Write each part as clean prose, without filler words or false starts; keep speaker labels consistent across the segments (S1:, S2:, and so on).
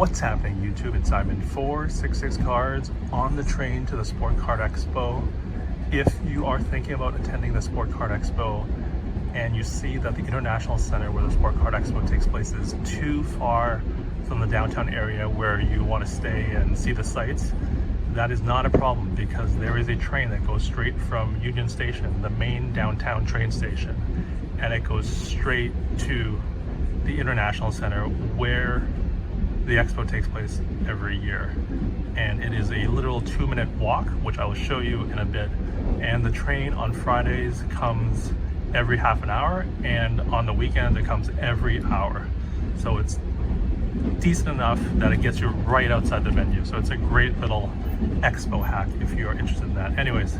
S1: What's happening, YouTube? It's Simon 466 Cards on the train to the Sport Card Expo. If you are thinking about attending the Sport Card Expo and you see that the International Center where the Sport Card Expo takes place is too far from the downtown area where you want to stay and see the sights, that is not a problem because there is a train that goes straight from Union Station, the main downtown train station, and it goes straight to the International Center where the expo takes place every year. And it is a literal 2-minute walk, which I will show you in a bit. And the train on Fridays comes every half an hour, and on the weekend it comes every hour. So it's decent enough that it gets you right outside the venue. So it's a great little expo hack if you are interested in that. Anyways,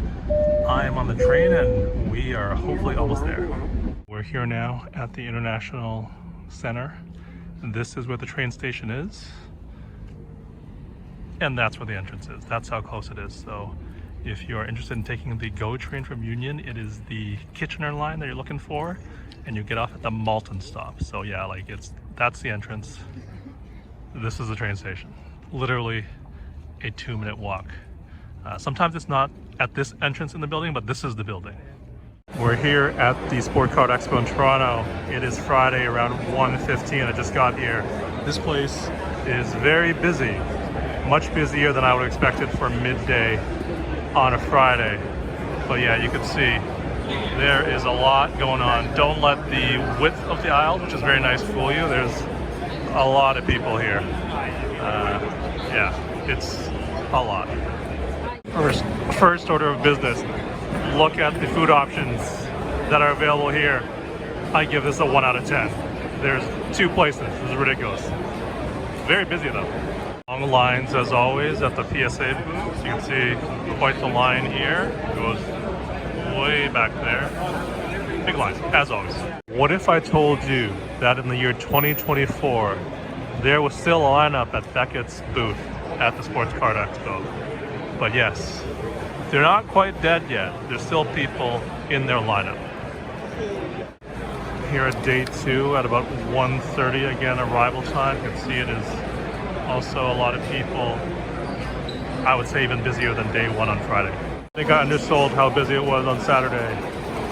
S1: I am on the train and we are hopefully almost there. We're here now at the International Center. This is where the train station is, and that's where the entrance is. That's how close it is. So if you are interested in taking the GO train from Union, it is the Kitchener line that you're looking for, and you get off at the Malton stop. So yeah, like that's the entrance. This is the train station. Literally a 2-minute walk. Sometimes it's not at this entrance in the building, but this is the building. We're here at the Sport Card Expo in Toronto. It is Friday around 1:15. I just got here. This place is very busy, much busier than I would have expected for midday on a Friday. But yeah, you can see there is a lot going on. Don't let the width of the aisle, which is very nice, fool you. There's a lot of people here. Yeah, it's a lot. First order of business. Look at the food options that are available here. I give this a 1 out of 10. There's 2 places. This is ridiculous. Very busy though. Long lines as always at the PSA booth. You can see quite the line here. It goes way back there. Big lines, as always. What if I told you that in the year 2024, there was still a lineup at Beckett's booth at the Sports Card Expo? But yes, they're not quite dead yet. There's still people in their lineup. Here at day 2 at about 1:30, again arrival time. You can see it is also a lot of people. I would say even busier than day 1 on Friday. I think I undersold how busy it was on Saturday.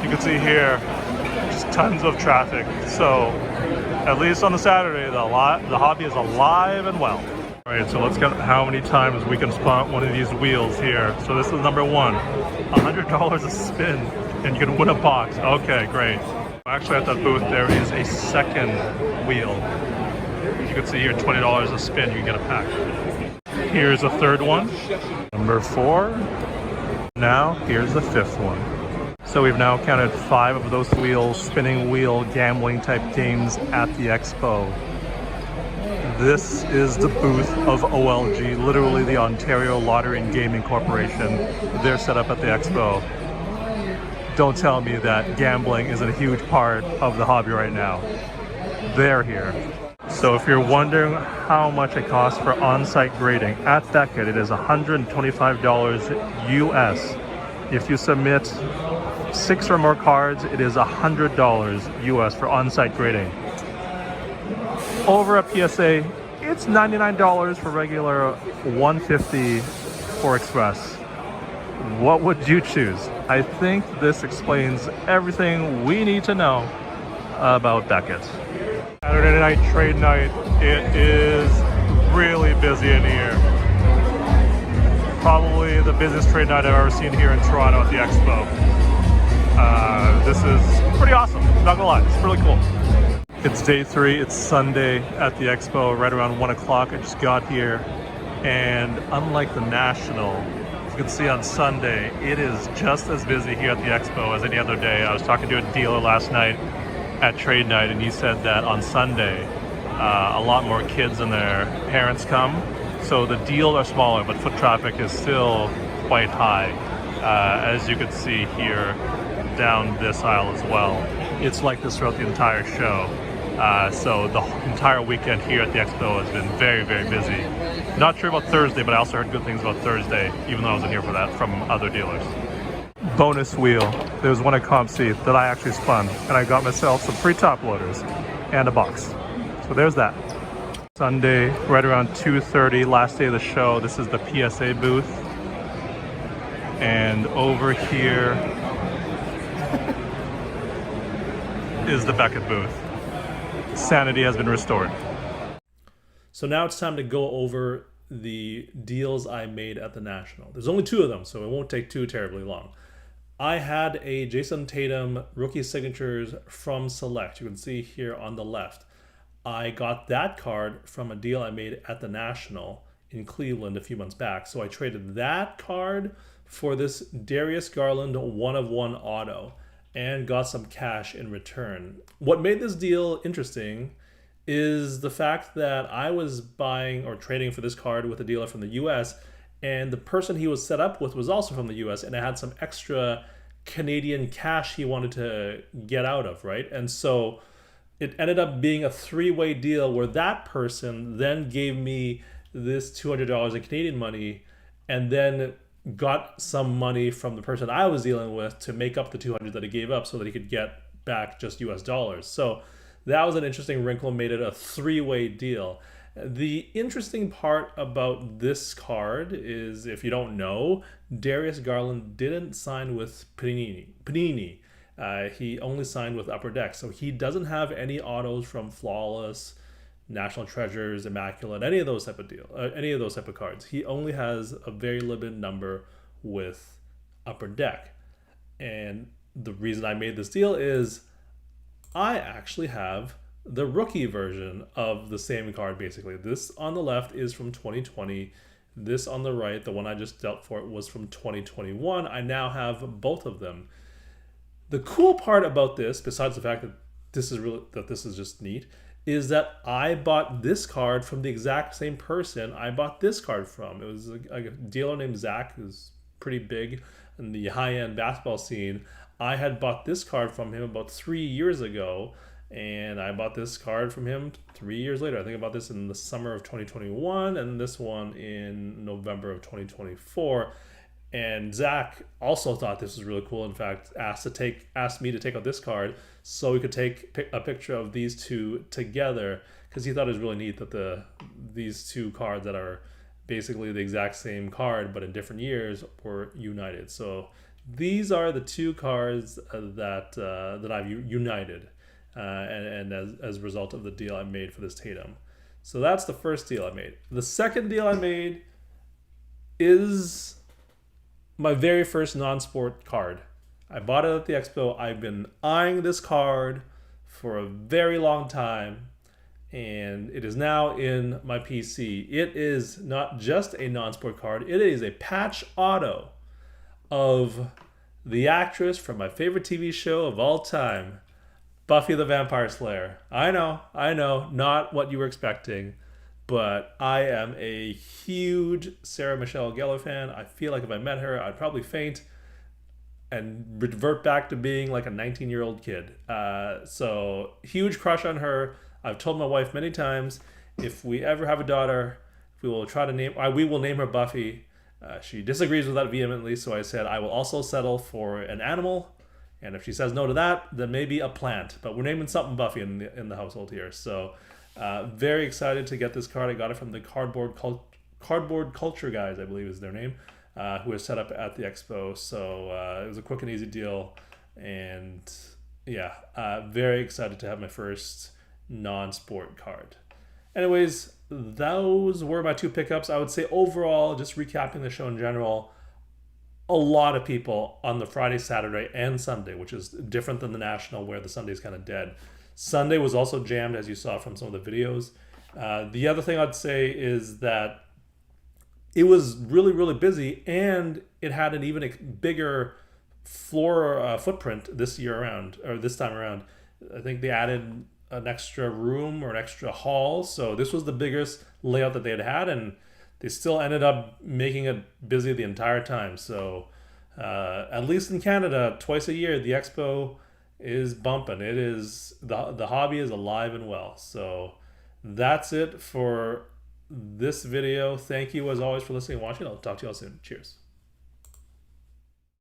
S1: You can see here just tons of traffic. So at least on the Saturday, the hobby is alive and well. All right, so let's get how many times we can spot one of these wheels here. So this is number 1, $100 a spin, and you can win a box. Okay, great. Actually, at that booth, there is a second wheel. You can see here, $20 a spin, you get a pack. Here's a third one, number 4. Now, here's the 5th one. So we've now counted 5 of those wheels, spinning wheel, gambling type games at the expo. This is the booth of OLG, literally the Ontario Lottery and Gaming Corporation. They're set up at the expo. Don't tell me that gambling isn't a huge part of the hobby right now. They're here. So if you're wondering how much it costs for on-site grading at Beckett, it is $125 US. If you submit 6 or more cards, it is $100 US for on-site grading. Over at PSA, it's $99 for regular, $150 for express. What would you choose? I think this explains everything we need to know about Beckett. Saturday night trade night. It is really busy in here. Probably the busiest trade night I've ever seen here in Toronto at the expo. This is pretty awesome, not gonna lie, it's really cool. It's day 3, it's Sunday at the expo, right around 1 o'clock. I just got here, and unlike the National, you can see on Sunday, it is just as busy here at the expo as any other day. I was talking to a dealer last night at trade night, and he said that on Sunday, a lot more kids and their parents come. So the deals are smaller, but foot traffic is still quite high, as you can see here down this aisle as well. It's like this throughout the entire show. So the entire weekend here at the expo has been very, very busy. Not sure about Thursday, but I also heard good things about Thursday, even though I wasn't here for that, from other dealers. Bonus wheel. There was one at CompC that I actually spun, and I got myself some free top loaders and a box. So there's that. Sunday, right around 2:30, last day of the show. This is the PSA booth. And over here is the Beckett booth. Sanity has been restored. So now it's time to go over the deals I made at the National. There's only 2 of them, so it won't take too terribly long. I had a Jason Tatum rookie signatures from Select. You can see here on the left. I got that card from a deal I made at the National in Cleveland a few months back. So I traded that card for this Darius Garland 1/1 auto and got some cash in return. What made this deal interesting is the fact that I was buying or trading for this card with a dealer from the US, and the person he was set up with was also from the US, and I had some extra Canadian cash he wanted to get out of, right? And so it ended up being a 3-way deal where that person then gave me this $200 in Canadian money and then got some money from the person I was dealing with to make up the 200 that he gave up so that he could get back just US dollars. So that was an interesting wrinkle, made it a 3-way deal. The interesting part about this card is, if you don't know, Darius Garland didn't sign with Panini. He only signed with Upper Deck, so he doesn't have any autos from Flawless, National Treasures, Immaculate, any of those type of cards. He only has a very limited number with Upper Deck. And the reason I made this deal is I actually have the rookie version of the same card, basically. This on the left is from 2020. This on the right, the one I just dealt for, it was from 2021. I now have both of them. The cool part about this, besides the fact that this is just neat, is that I bought this card from the exact same person I bought this card from. It was a dealer named Zach, who's pretty big in the high-end basketball scene. I had bought this card from him about 3 years ago, and I bought this card from him 3 years later. I think I bought this in the summer of 2021 and this one in November of 2024. And Zach also thought this was really cool. In fact, asked me to take out this card so we could take a picture of these 2 together, because he thought it was really neat that these 2 cards that are basically the exact same card but in different years were united. So these are the 2 cards that I've united, and as a result of the deal I made for this Tatum. So that's the first deal I made. The second deal I made is my very first non-sport card. I bought it at the Expo. I've been eyeing this card for a very long time, and it is now in my PC. It is not just a non-sport card. It is a patch auto of the actress from my favorite TV show of all time, Buffy the Vampire Slayer. I know, not what you were expecting, but I am a huge Sarah Michelle Gellar fan. I feel like if I met her, I'd probably faint and revert back to being like a 19-year-old kid. So huge crush on her. I've told my wife many times, if we ever have a daughter, we will name her Buffy. She disagrees with that vehemently, so I said I will also settle for an animal, and if she says no to that, then maybe a plant. But we're naming something Buffy in the household here. So very excited to get this card. I got it from the Cardboard Culture guys, I believe is their name, who was set up at the Expo. So it was a quick and easy deal, and yeah, very excited to have my first non-sport card. Anyways, those were my 2 pickups. I would say overall, just recapping the show in general, a lot of people on the Friday, Saturday, and Sunday, which is different than the National where the Sunday is kind of dead. Sunday was also jammed, as you saw from some of the videos. The other thing I'd say is that it was really, really busy, and it had an even bigger floor footprint this time around. I think they added an extra room or an extra hall, so this was the biggest layout that they had, and they still ended up making it busy the entire time. So at least in Canada, twice a year, the Expo is bumping. It is the hobby is alive and well. So that's it for this video. Thank you as always for listening and watching. I'll talk to you all soon. Cheers.